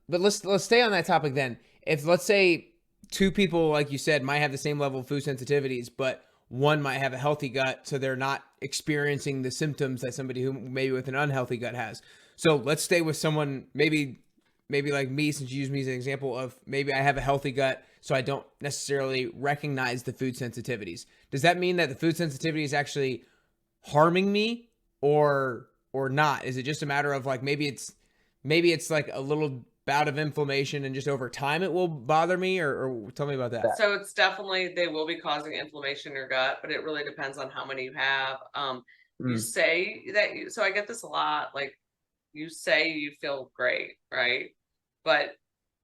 But let's stay on that topic then. If let's say two people, like you said, might have the same level of food sensitivities, but one might have a healthy gut, so they're not experiencing the symptoms that somebody who maybe with an unhealthy gut has. So let's stay with someone maybe like me, since you use me as an example of maybe I have a healthy gut, so I don't necessarily recognize the food sensitivities. Does that mean that the food sensitivity is actually harming me or not? Is it just a matter of like maybe it's like a little bout of inflammation and just over time it will bother me, or tell me about that. So it's definitely, they will be causing inflammation in your gut, but it really depends on how many you have. You Mm. say that you, so I get this a lot, like you say you feel great, right? But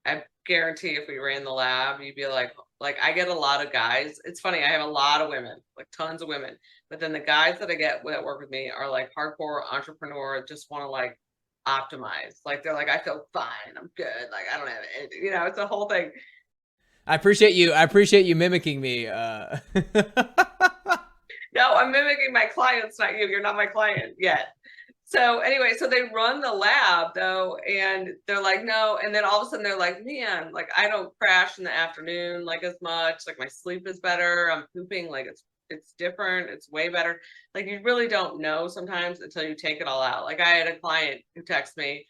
I guarantee if we ran the lab, you'd be like I get a lot of guys. It's funny, I have a lot of women, like tons of women, but then the guys that I get that work with me are like hardcore entrepreneur, just want to like optimize. Like they're like, I feel fine, I'm good. Like I don't have anything, it's a whole thing. I appreciate you mimicking me. No, I'm mimicking my clients, not you. You're not my client yet. So anyway, so they run the lab though, and they're like, no, and then all of a sudden they're like, man, like I don't crash in the afternoon like as much, like my sleep is better, I'm pooping, like it's different, it's way better. Like you really don't know sometimes until you take it all out. Like I had a client who texted me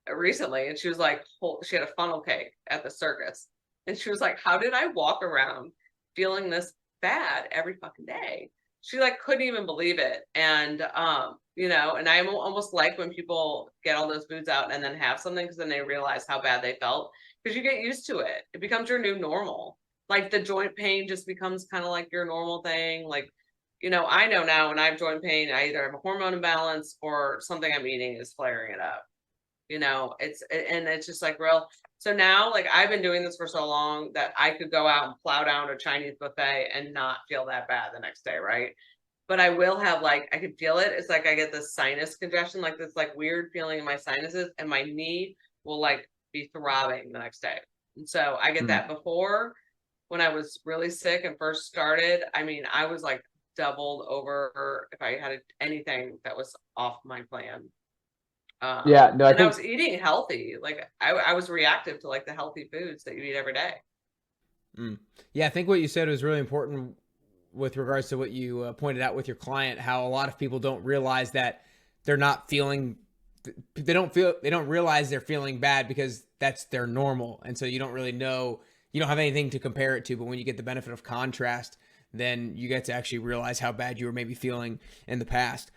recently and she was like, she had a funnel cake at the circus, and she was like, how did I walk around feeling this bad every fucking day? She like couldn't even believe it. And and I almost like when people get all those foods out and then have something, because then they realize how bad they felt, because you get used to it, it becomes your new normal. Like the joint pain just becomes kind of like your normal thing. Like I know now when I have joint pain, I either have a hormone imbalance or something I'm eating is flaring it up. It's just like real. So now, like I've been doing this for so long that I could go out and plow down a Chinese buffet and not feel that bad the next day, right? But I will have, like, I can feel it. It's like I get this sinus congestion, like this like weird feeling in my sinuses, and my knee will like be throbbing the next day. And so I get Mm. that. Before, when I was really sick and first started, I mean, I was like doubled over if I had anything that was off my plan. Yeah, no, I And I think was eating healthy. Like I was reactive to like the healthy foods that you eat every day. mm. Yeah, I think what you said was really important with regards to what you pointed out with your client, how a lot of people don't realize that they're not feeling they don't realize they're feeling bad because that's their normal, and so you don't really know, you don't have anything to compare it to. But when you get the benefit of contrast, then you get to actually realize how bad you were maybe feeling in the past.